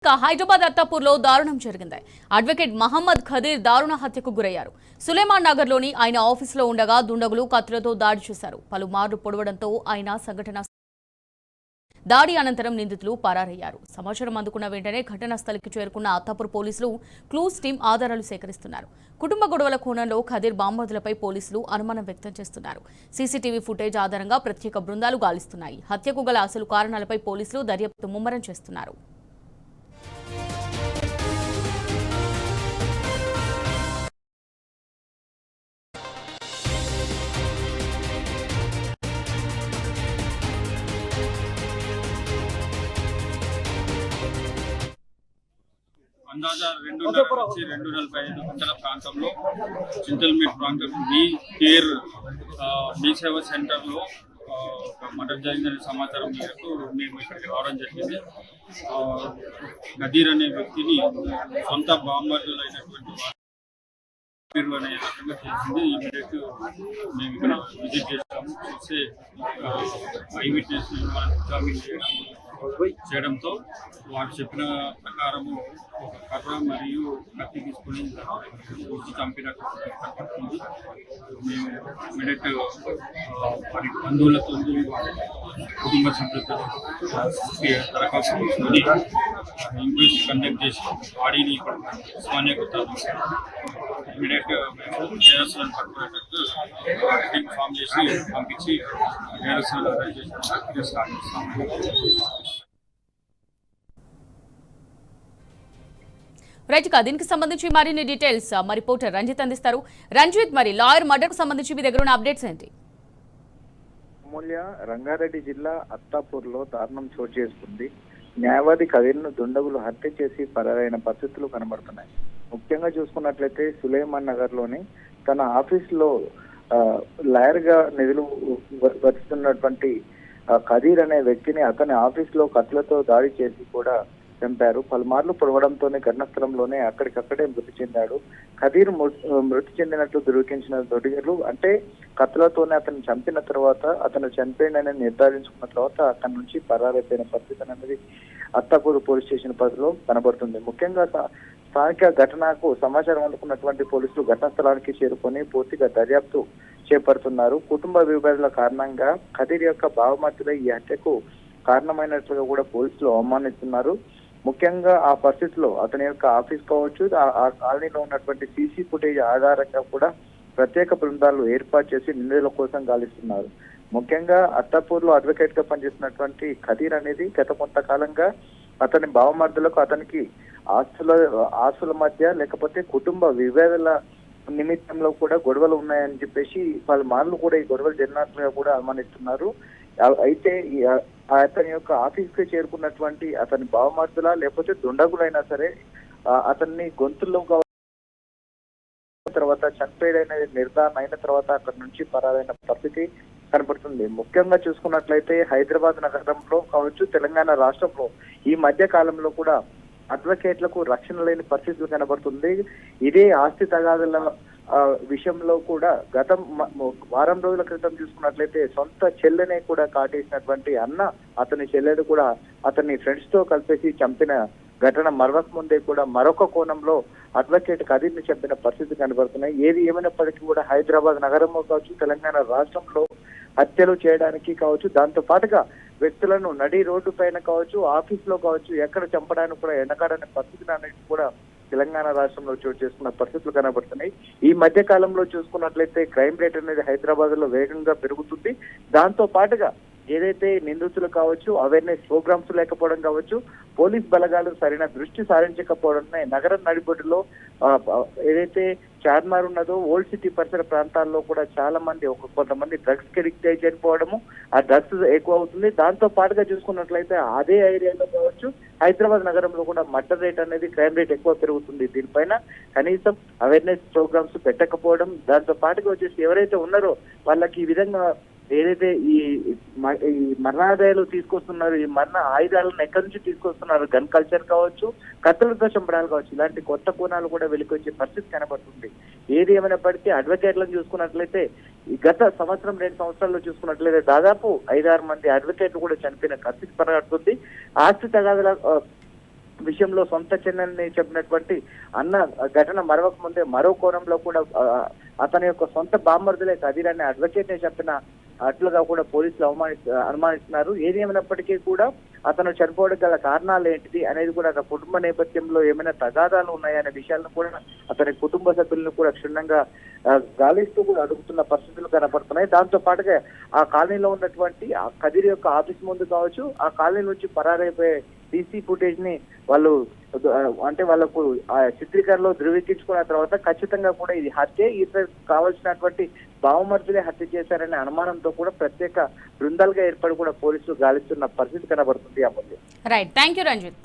హైదరాబాద్ అత్తాపూర్లో దారుణం జరిగింది. అడ్వకేట్ మహమ్మద్ ఖదీర్ దారుణ హత్యకు గురయ్యారు. సులేమాన్ నగర్లోని ఆయన ఆఫీసులో ఉండగా దుండగులు కత్తులతో దాడి చేశారు. పలుమార్లు పొడవడంతో ఆయన సంఘటన దాడి అనంతరం నిందితులు పరారయ్యారు. సమాచారం అందుకున్న వెంటనే ఘటనా స్థలికి చేరుకున్న అత్తాపూర్ పోలీసులు క్లూస్ టీం ఆధారాలు సేకరిస్తున్నారు. కుటుంబ గొడవల కోణంలో ఖదీర్ బాంబోతులపై పోలీసులు అనుమానం వ్యక్తం చేస్తున్నారు. సీసీటీవీ ఫుటేజ్ ఆధారంగా ప్రత్యేక బృందాలు గాలిస్తున్నాయి. హత్యకు గల అసలు కారణాలపై పోలీసులు దర్యాప్తు ముమ్మరం చేస్తున్నారు. అందాజ 2:45 గంటల ప్రాంతంలో చింతల్మేట్ ప్రాంతం మీ సేవ సెంటర్లో మర్డర్ జరిగిందనే సమాచారం మేరకు మేము ఇక్కడికి రావడం జరిగింది. ఖదీర్ అనే వ్యక్తిని సొంత బాంబర్లైనటువంటి అనే రకంగా చేసింది. ఇమీడియట్ మేము ఇక్కడ విజిట్ చేసాము. చూస్తే ఐ విట్నెస్ ఎగ్జామిన్ చేయడంతో వారు చెప్పిన ప్రకారము ఒక కర్ర మరియు కత్తి తీసుకుని పూర్తి చంపినట్టు కనపడుతుంది. మేము ఇమీడియట్ వారి బంధువులతో కుటుంబ సభ్యులతో దరఖాస్తు తీసుకొని ఇన్క్వెస్ట్ కండక్ట్ చేసి బాడీని ఉస్మానియా ఇమీడియట్ మేము నేరస్తులను పట్టుకునేటట్టు ఫామ్ చేసి పంపించి నేరస్తులను అరెస్ట్ చేసి స్టార్ట్ చేస్తాము. రైట్ గా దీనికి సంబంధించి మరిన్ని డీటెయిల్స్ మా రిపోర్టర్ రంజిత్ అందిస్తారు. రంజిత్, మరి లాయర్ మర్డర్ కు సంబంధించి మీ దగ్గర ఉన్న అప్డేట్స్ ఏంటి? అమూల్య, రంగారెడ్డి జిల్లా అత్తాపూర్లో దారుణం చోటు చేసుకుంది. న్యాయవాది ఖదీర్ను దుండగులు హత్య చేసి పరారైన పరిస్థితులు కనబడుతున్నాయి. ముఖ్యంగా చూసుకున్నట్లయితే సులేమాన్ నగర్ లోని తన ఆఫీసులో లాయర్ గా నిధులు వస్తున్నటువంటి ఖదీర్ అనే వ్యక్తిని అతని ఆఫీసులో కత్తులతో దాడి చేసి కూడా చంపారు. పలుమార్లు పొడవడంతోనే ఘటనాస్థలంలోనే అక్కడికక్కడే మృతి చెందాడు. ఖదీర్ మృతి చెందినట్లు ధృవీకరించిన దొడిగలు అంటే కత్తులతోనే అతను చంపిన తర్వాత అతను చనిపోయిందని నిర్ధారించుకున్న తర్వాత అక్కడి నుంచి పరారైపోయిన పరిస్థితి అనేది అత్తాపూర్ పోలీస్ స్టేషన్ పరిధిలో కనబడుతుంది. ముఖ్యంగా స్థానిక ఘటనకు సమాచారం అందుకున్నటువంటి పోలీసులు ఘటనా స్థలానికి చేరుకొని పూర్తిగా దర్యాప్తు చేపడుతున్నారు. కుటుంబ విభేదాల కారణంగా ఖదీర్ యొక్క భావమర్తులై ఈ హత్యకు కారణమైనట్లుగా కూడా పోలీసులు అవమానిస్తున్నారు. ముఖ్యంగా ఆ పరిస్థితిలో అతని యొక్క ఆఫీస్ కావచ్చు, ఆ కాలనీలో ఉన్నటువంటి సీసీ ఫుటేజ్ ఆధారంగా కూడా ప్రత్యేక బృందాలు ఏర్పాటు చేసి నిందితుల కోసం గాలిస్తున్నారు. ముఖ్యంగా అత్తాపూర్ లో అడ్వకేట్ గా పనిచేస్తున్నటువంటి ఖదీర్ అనేది గత కొంతకాలంగా అతని భావమర్దులకు అతనికి ఆస్తుల మధ్య లేకపోతే కుటుంబ విభేదాల నిమిత్తంలో కూడా గొడవలు ఉన్నాయని చెప్పేసి పలుమార్లు కూడా ఈ గొడవలు జరిగినట్లుగా కూడా అనుమానిస్తున్నారు. అయితే అతని యొక్క ఆఫీస్ కి చేరుకున్నటువంటి అతని భావమర్దుల లేకపోతే దుండగులైనా సరే అతన్ని గొంతుల్లో తర్వాత చనిపోయాడైన నిర్ధారణ అయిన తర్వాత అక్కడి నుంచి పరారైన పరిస్థితి కనబడుతుంది. ముఖ్యంగా చూసుకున్నట్లయితే హైదరాబాద్ నగరంలో కావచ్చు, తెలంగాణ రాష్ట్రంలో ఈ మధ్య కాలంలో కూడా అడ్వకేట్లకు రక్షణ లేని పరిస్థితులు కనబడుతుంది. ఇదే ఆస్తి తగాదుల విషయంలో కూడా గత వారం రోజుల క్రితం చూసుకున్నట్లయితే సొంత చెల్లెనే కూడా కాటేసినటువంటి అన్న అతని చెల్లెలు కూడా అతన్ని ఫ్రెండ్స్ తో కలిపేసి చంపిన ఘటన మరవక ముందే కూడా మరొక కోణంలో అడ్వకేట్ ఖదీర్ని చంపిన పరిస్థితి కనబడుతున్నాయి. ఏది ఏమైనప్పటికీ కూడా హైదరాబాద్ నగరంలో కావచ్చు, తెలంగాణ రాష్ట్రంలో హత్యలు చేయడానికి కావచ్చు, దాంతో పాటుగా వ్యక్తులను నడి రోడ్డు పైన కావచ్చు, ఆఫీస్ లో కావచ్చు, ఎక్కడ చంపడానికి కూడా ఎండకాడని పరిస్థితి అనేది కూడా తెలంగాణ రాష్ట్రంలో చోటు చేసుకున్న పరిస్థితులు కనబడుతున్నాయి. ఈ మధ్య కాలంలో చూసుకున్నట్లయితే క్రైమ్ రేట్ అనేది హైదరాబాద్ లో వేగంగా పెరుగుతుంది. దాంతో పాటుగా ఏదైతే నిందితులు కావచ్చు, అవేర్నెస్ ప్రోగ్రామ్స్ లేకపోవడం కావచ్చు, పోలీస్ బలగాలు సరైన దృష్టి సారించకపోవడమే నగరం నడిబొడ్డులో ఏదైతే చార్మార్ ఉన్నదో ఓల్డ్ సిటీ పరిసర ప్రాంతాల్లో కూడా చాలా మంది కొంతమంది డ్రగ్స్ కి అడిక్ట్ అయి చనిపోవడము, ఆ డ్రగ్స్ ఎక్కువ అవుతుంది. దాంతో పాటుగా చూసుకున్నట్లయితే అదే ఏరియాలో కావచ్చు, హైదరాబాద్ నగరంలో కూడా మర్డర్ రేట్ అనేది క్రైమ్ రేట్ ఎక్కువ పెరుగుతుంది. దీనిపైన కనీసం అవేర్నెస్ ప్రోగ్రామ్స్ పెట్టకపోవడం, దాంతో పాటుగా వచ్చేసి ఎవరైతే ఉన్నారో వాళ్ళకి ఈ విధంగా ఏదైతే ఈ మరణాదాయాలు తీసుకొస్తున్నారు, ఈ మరణ ఆయుధాలను ఎక్కడి నుంచి తీసుకొస్తున్నారు, గన్ కల్చర్ కావచ్చు, కత్తులతో చంపడాలు కావచ్చు, ఇలాంటి కొత్త కోణాలు కూడా వెలికొచ్చే పరిస్థితి కనబడుతుంది. ఏది ఏమైనప్పటికీ అడ్వకేట్లను చూసుకున్నట్లయితే గత సంవత్సరం 2 సంవత్సరాల్లో చూసుకున్నట్లయితే దాదాపు 5-6 మంది అడ్వకేట్లు కూడా చనిపోయిన పరిస్థితి పరగడుతుంది. ఆస్తి తగాదుల విషయంలో సొంత చెన్నెల్ని చెప్పినటువంటి అన్న ఘటన మరవక ముందే మరో కోణంలో కూడా అతని యొక్క సొంత బామ్మర్దులే కదీర్ అనే అడ్వకేట్ ని చెప్పిన అట్లుగా కూడా పోలీసులు అనుమానిస్తున్నారు. ఏది ఏమైనప్పటికీ కూడా అతను చనిపోవడం గల కారణాలు ఏంటిది అనేది కూడా అతని కుటుంబ నేపథ్యంలో ఏమైనా తగాదాలు ఉన్నాయనే విషయాలను కూడా అతని కుటుంబ సభ్యులను కూడా క్షుణ్ణంగా గాలిస్తూ కూడా అడుగుతున్న పరిస్థితులు కనపడుతున్నాయి. దాంతో పాటుగా ఆ కాలనీలో ఉన్నటువంటి ఆ కదీర్ యొక్క ఆఫీస్ ముందు కావచ్చు, ఆ కాలనీ నుంచి పరారైపోయే సీసీ ఫుటేజ్ ని వాళ్ళు అంటే వాళ్ళకు ఆ చిత్రీకరణలో ధృవీకరించుకున్న తర్వాత ఖచ్చితంగా కూడా ఇది హత్య, ఇతరు కావాల్సినటువంటి బావమర్దులే హత్య చేశారనే అనుమానంతో కూడా ప్రత్యేక బృందాలుగా ఏర్పడి కూడా పోలీసులు గాలిస్తున్న పరిస్థితి కనబడుతుంది. Right, thank you Ranjith.